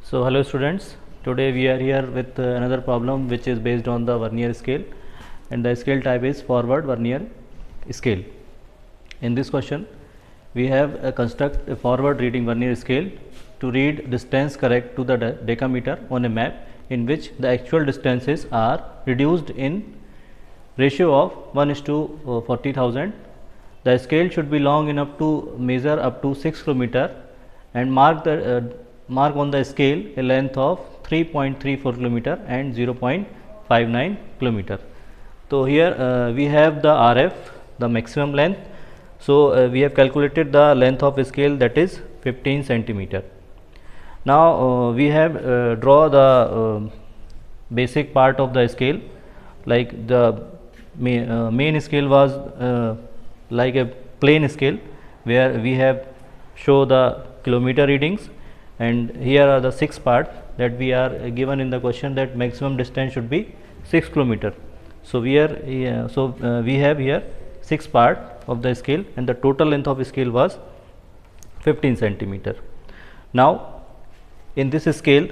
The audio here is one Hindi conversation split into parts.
So hello students, today we are here with another problem which is based on the vernier scale, and the scale type is forward vernier scale. In this question we have construct a forward reading vernier scale to read distance correct to the decameter on a map in which the actual distances are reduced in ratio of 1:40,000. The scale should be long enough to measure up to 6 km and mark on the scale a length of 3.34 km and 0.59 km. So here we have the RF, the maximum length. So we have calculated the length of a scale, that is 15 centimeter. Now we have draw the basic part of the scale. Like the main scale was like a plane scale where we have show the kilometer readings, and here are the 6 parts that we are given in the question, that maximum distance should be 6 km. So we are we have here 6 part of the scale, and the total length of scale was 15 centimeter. Now in this scale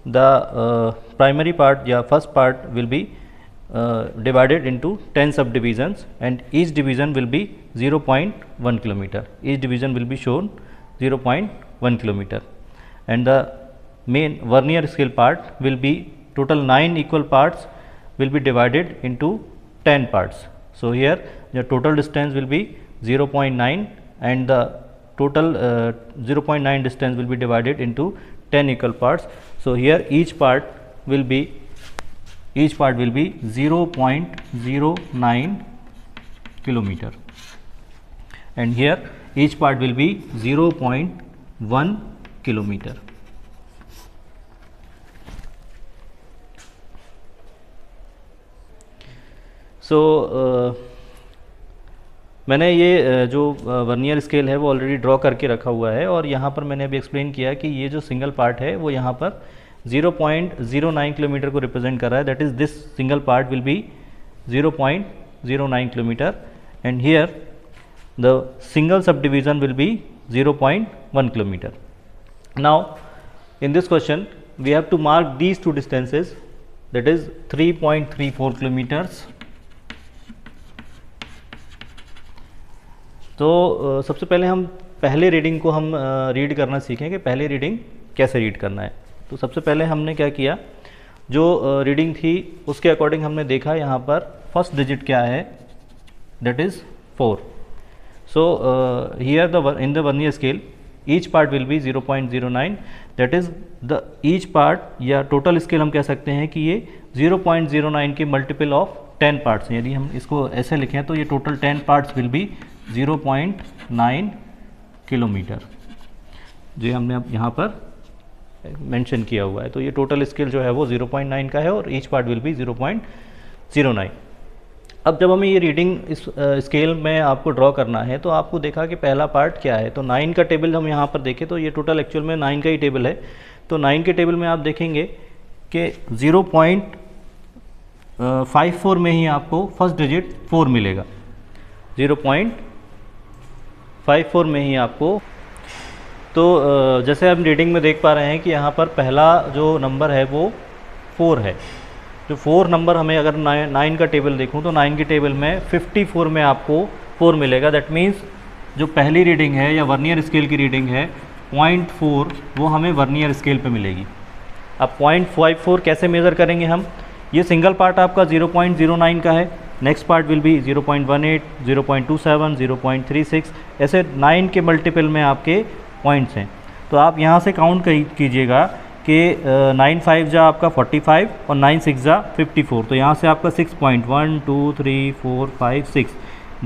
the primary part, first part will be divided into 10 subdivisions, and each division will be 0.1 km. Each division will be shown 0.1 km, and the main vernier scale part will be total 9 equal parts will be divided into 10 parts. So here the total distance will be 0.9, and the total 0.9 distance will be divided into 10 equal parts. So here each part will be 0.09 kilometer, and here each part will be 0.1 kilometer. So मैंने ये जो वर्नियर स्केल है वो ऑलरेडी ड्रॉ करके रखा हुआ है, और यहाँ पर मैंने अभी एक्सप्लेन किया कि ये जो सिंगल पार्ट है वो यहाँ पर 0.09 किलोमीटर को रिप्रेजेंट कर रहा है. That is this single part will be 0.09 kilometre, and here the single sub division will be 0.1 kilometre. Now in this question we have to mark these two distances, that is 3.34 kilometres. तो सबसे पहले हम पहले रीडिंग को हम रीड करना सीखें कि पहले रीडिंग कैसे रीड करना है. तो सबसे पहले हमने क्या किया, जो रीडिंग थी उसके अकॉर्डिंग हमने देखा यहाँ पर फर्स्ट डिजिट क्या है, that is 4. So here the in the vernier scale each part will be 0.09, that is the each part, या टोटल स्केल हम कह सकते हैं कि ये 0.09 के मल्टीपल ऑफ 10 पार्ट्स हैं. यदि हम इसको ऐसे लिखें तो ये total 10 parts will be 0.9 kilometre, जो हमने अब यहाँ पर मेंशन किया हुआ है. तो ये टोटल स्केल जो है वो 0.9 का है, और ईच पार्ट विल बी 0.09. अब जब हमें ये रीडिंग इस स्केल में आपको ड्रॉ करना है, तो आपको देखा कि पहला पार्ट क्या है. तो 9 का टेबल हम यहाँ पर देखें तो ये टोटल एक्चुअल में 9 का ही टेबल है. तो 9 के टेबल में आप देखेंगे कि 0.54 में ही आपको फर्स्ट डिजिट 4 मिलेगा. 0.54 में ही आपको. तो जैसे हम रीडिंग में देख पा रहे हैं कि यहाँ पर पहला जो नंबर है वो 4 है. जो 4 नंबर हमें अगर 9 का टेबल देखूँ तो 9 के टेबल में 54 में आपको 4 मिलेगा. दैट मीन्स जो पहली रीडिंग है या वर्नियर स्केल की रीडिंग है 0.4, वो हमें वर्नियर स्केल पे मिलेगी. अब 0.54 कैसे मेज़र करेंगे हम, ये सिंगल पार्ट आपका 0.09 का है, नेक्स्ट पार्ट विल बी 0.18, 0.27, 0.36, ऐसे 9 के मल्टीपल में आपके पॉइंट्स हैं. तो आप यहाँ से काउंट कीजिएगा कि 9 5 जा आपका 45 और 9 6 जा 54. तो यहाँ से आपका 6.1 2 3 4 5 6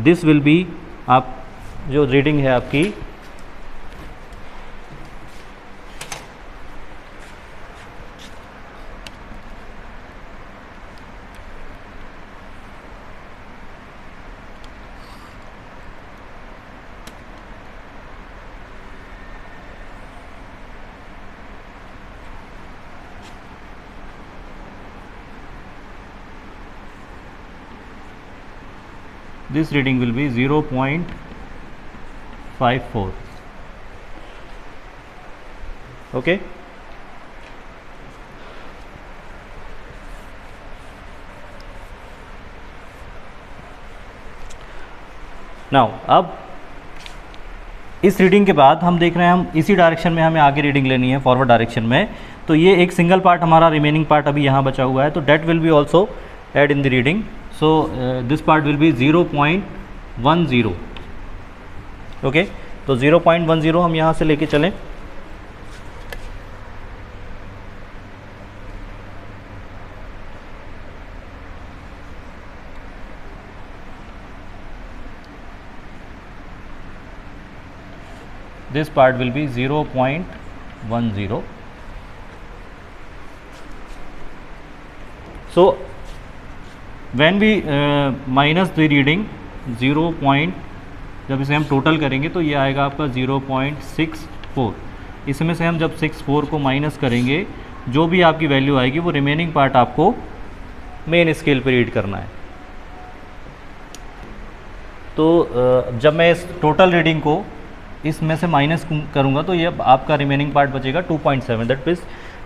दिस विल बी आप जो रीडिंग है आपकी. This reading will be 0.54. Okay. Now अब इस रीडिंग के बाद हम देख रहे हैं हम इसी डायरेक्शन में हमें आगे रीडिंग लेनी है, फॉरवर्ड डायरेक्शन में। तो ये एक सिंगल पार्ट हमारा रिमेनिंग पार्ट अभी यहाँ बचा हुआ है, तो that will be also add in the reading. So this part will be 0.10। Okay, तो 0.10 हम यहाँ से लेके चलें। This part will be 0.10. So when we minus the reading 0. जब इसे हम टोटल करेंगे तो ये आएगा आपका 0.64। इसमें से हम जब 64 को माइनस करेंगे, जो भी आपकी वैल्यू आएगी वो रिमेनिंग पार्ट आपको मेन स्केल पे रीड करना है। तो जब मैं इस टोटल रीडिंग को इसमें से माइनस करूंगा तो ये आपका रिमेनिंग पार्ट बचेगा 2.7। दैट मीन्स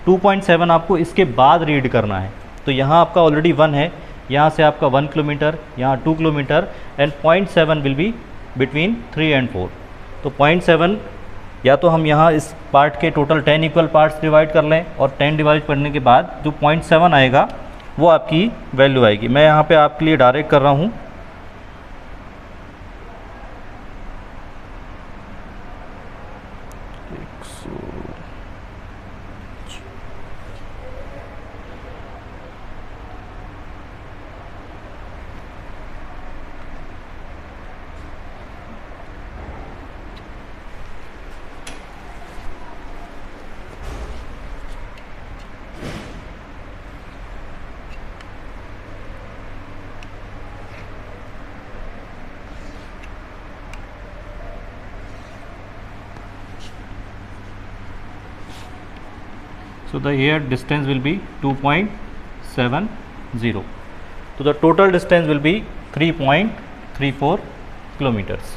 2.7 आपको इसके बाद रीड करना है। तो यहाँ आपका ऑलरेडी 1 है, यहाँ से आपका 1 किलोमीटर, यहाँ 2 kilometre, and 0.7 will be between 3 and 4। तो 0.7 या तो हम यहाँ इस पार्ट के टोटल 10 इक्वल पार्ट्स डिवाइड कर लें, और 10 डिवाइड करने के बाद जो 0.7 आएगा वो आपकी वैल्यू आएगी। मैं यहाँ पे आपके लिए डायरेक्ट कर रहा हूँ। So the here distance will be 2.70. So the total distance will be 3.34 kilometers.